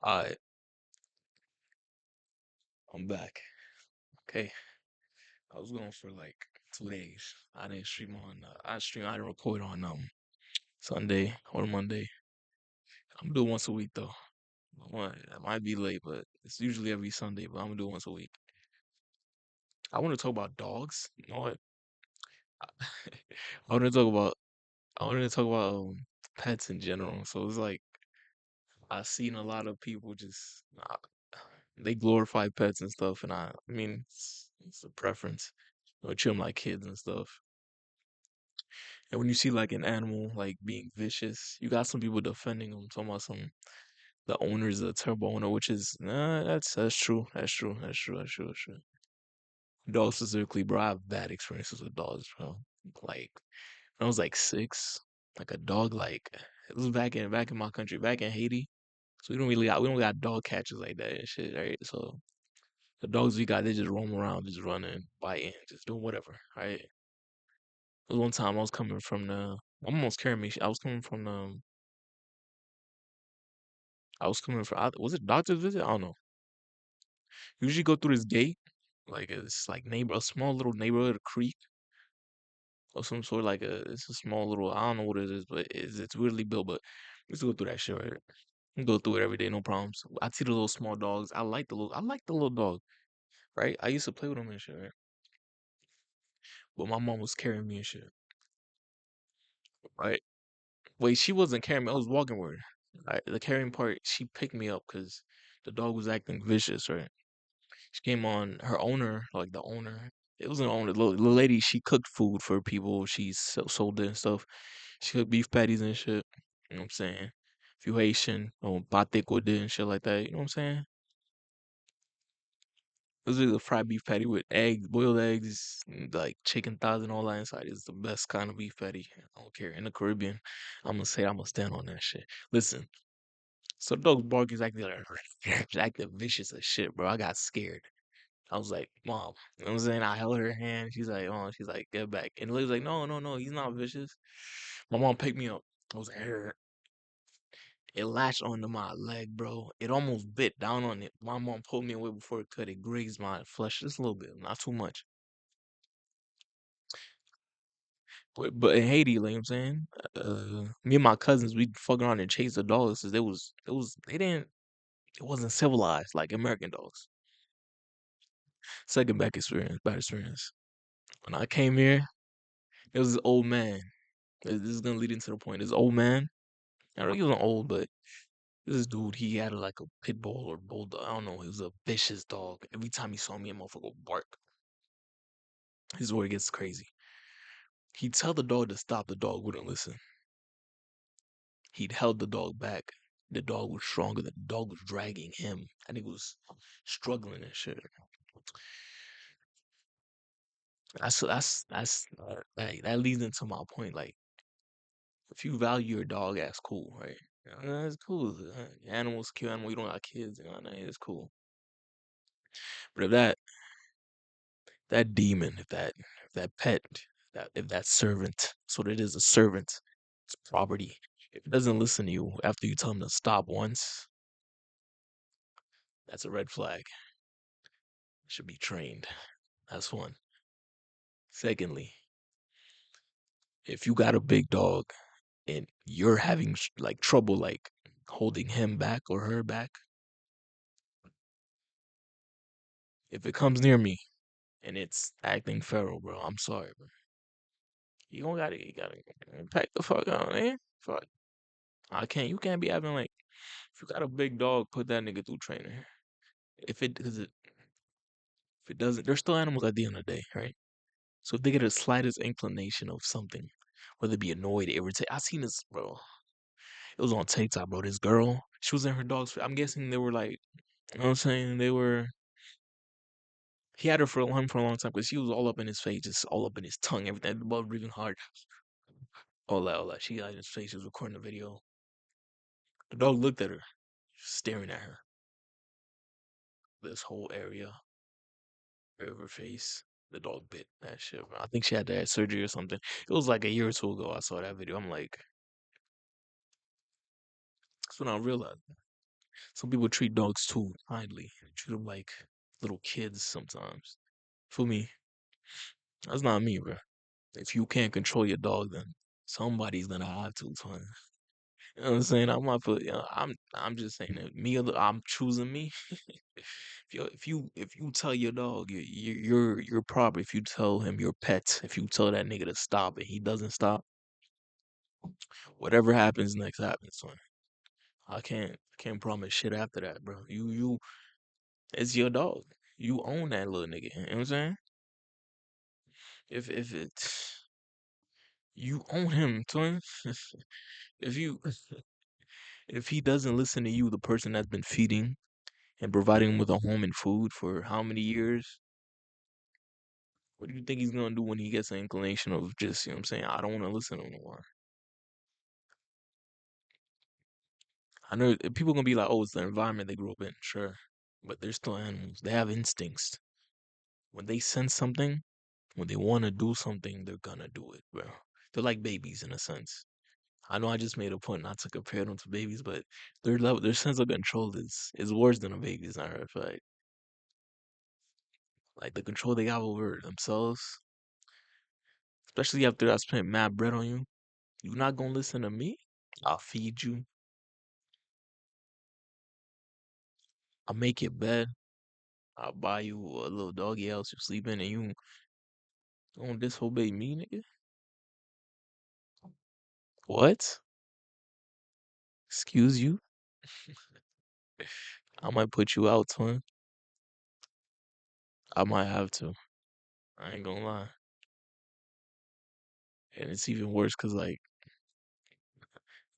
Alright, I'm back. Okay, I was gone for like 2 days. I didn't stream on. I didn't record on Sunday or Monday. I'm doing once a week though. I might be late, but it's usually every Sunday. But I'm gonna do it once a week. I want to talk about dogs. You know what? I want to talk about. I want to talk about pets in general. So it's like I've seen a lot of people just they glorify pets and stuff, and I mean it's a preference. You know, treat them like kids and stuff. And when you see like an animal like being vicious, you got some people defending them, talking about some the owner is a terrible owner, which is that's true. That's true. That's true. That's true. That's true. Dogs specifically, bro, I have bad experiences with dogs, bro. Like when I was like 6, like a dog, like it was back in my country, back in Haiti. So we don't got dog catchers like that and shit, right? So the dogs we got, they just roam around, just running, biting, just doing whatever, right? There was one time I was coming from the, I'm almost carrying me. I was coming from I was coming from, was it doctor's visit? I don't know. Usually go through this gate, like it's like a small little neighborhood, a creek or some sort. It's a small little, I don't know what it is, but it's weirdly built. But we used to go through that shit, right? We go through it every day, no problems. I see the little small dogs. I like the little dog, right? I used to play with them and shit, right? But my mom was carrying me and shit, right? Wait, she wasn't carrying me. I was walking with her. Right? The carrying part, she picked me up because the dog was acting vicious, right? She came on her owner, like the owner. It was an owner. The lady, she cooked food for people. She sold it and stuff. She cooked beef patties and shit. You know what I'm saying? If you Haitian, pate with it and shit like that. You know what I'm saying? This is a fried beef patty with eggs, boiled eggs, like chicken thighs and all that inside. It's the best kind of beef patty. I don't care. In the Caribbean, I'm gonna stand on that shit. Listen, so the dog's barking is acting like acting vicious as shit, bro. I got scared. I was like, Mom, you know what I'm saying? I held her hand. She's like, get back. And the lady's like, no, no, no, he's not vicious. My mom picked me up. I was like, "Arr." It latched onto my leg, bro. It almost bit down on it. My mom pulled me away before it could. It grazed my flesh just a little bit, not too much. But in Haiti, like you know what I'm saying, me and my cousins, we fuck around and chase the dogs. 'Cause it wasn't civilized like American dogs. Second back experience, bad experience. When I came here, there was this old man. This is gonna lead into the point. This old man, I don't know, he wasn't old, but this dude, he had like a pit bull or bulldog. I don't know. He was a vicious dog. Every time he saw me, a motherfucker would bark. This is where it gets crazy. He'd tell the dog to stop. The dog wouldn't listen. He'd held the dog back. The dog was stronger. The dog was dragging him. And he was struggling and shit. That leads into my point. Like, if you value your dog, that's cool, right? That's cool. Animals kill animals. You don't got kids. It's cool. But if that demon, if that pet, if that servant, so that it is a servant, it's property. If it doesn't listen to you after you tell him to stop once, that's a red flag. It should be trained. That's one. Secondly, if you got a big dog and you're having like trouble like holding him back or her back, if it comes near me and it's acting feral, bro, I'm sorry, bro. You gotta pack the fuck out, man. Fuck. You can't be having like, if you got a big dog, put that nigga through trainer. Cause if it doesn't, they're still animals at the end of the day, right? So if they get a slightest inclination of something, whether it be annoyed, irritated, I seen this, bro. It was on TikTok, bro. This girl, she was in her dog's. I'm guessing they were like, you know what I'm saying? He had her for a long time because she was all up in his face, just all up in his tongue, everything. The blood breathing hard. All that. She got in his face. She was recording the video. The dog looked at her, staring at her. This whole area of her face. The dog bit that shit, bro. I think she had to have surgery or something. It was like a year or two ago. I saw that video. I'm like, that's when I realized. Some people treat dogs too kindly. They treat them like little kids sometimes. For me, that's not me, bro. If you can't control your dog, then somebody's gonna have to, son. You know what I'm saying? I'm not put. I'm just saying that me. I'm choosing me. If you tell your dog you're proper. If you tell him your pet. If you tell that nigga to stop and he doesn't stop, whatever happens next happens, son. I can't promise shit after that, bro. It's your dog. You own that little nigga. You know what I'm saying? If it's you own him, twin. If you if he doesn't listen to you, the person that's been feeding and providing him with a home and food for how many years, what do you think he's gonna do when he gets an inclination of just, you know what I'm saying, I don't wanna listen to him no more. I know people gonna be like, oh, it's the environment they grew up in, sure. But they're still animals. They have instincts. When they sense something, when they wanna do something, they're gonna do it, bro. They're like babies in a sense. I know I just made a point not to compare them to babies, but their sense of control is worse than a baby's. I heard, like the control they have over themselves, especially after I spent mad bread on you. You not gonna listen to me? I'll feed you. I'll make your bed. I'll buy you a little doggy house you sleep in, and you gonna disobey me, nigga? What? Excuse you? I might put you out, twin. I might have to. I ain't gonna lie. And it's even worse because like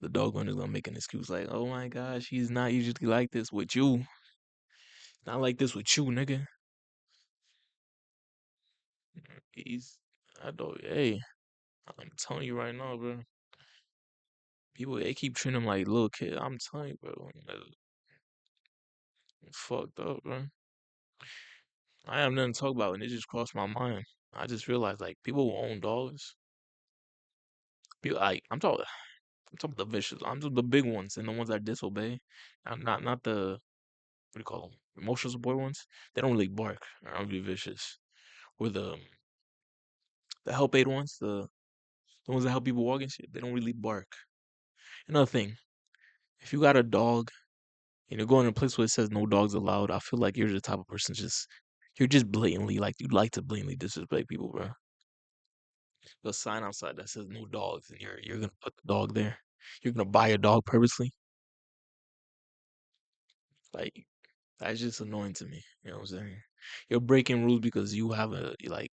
the dog one is gonna make an excuse like, "Oh my gosh, he's not usually like this with you. Not like this with you, nigga. He's I don't. Hey, I'm telling you right now, bro. People they keep treating him like little kid. I'm telling you, bro. Fucked up, bro. I have nothing to talk about, and it just crossed my mind. I just realized like people who own dogs. People like I'm talking about the vicious. I'm talking the big ones and the ones that disobey. Not the what do you call them? Emotional support ones. They don't really bark. Or don't be vicious. Or the help aid ones, the ones that help people walk and shit. They don't really bark. Another thing, if you got a dog and you're going to a place where it says no dogs allowed, I feel like you're the type of person you're just blatantly like you like to blatantly disrespect people, bro. The sign outside that says no dogs, and you're gonna put the dog there. You're gonna buy a dog purposely. Like that's just annoying to me. You know what I'm saying? You're breaking rules because you have like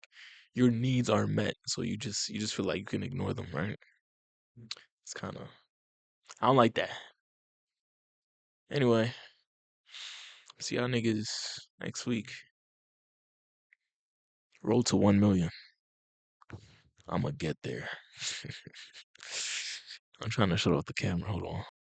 your needs are met, so you just feel like you can ignore them, right? It's kind of I don't like that. Anyway, see y'all niggas next week. Road to 1 million. I'ma get there. I'm trying to shut off the camera. Hold on.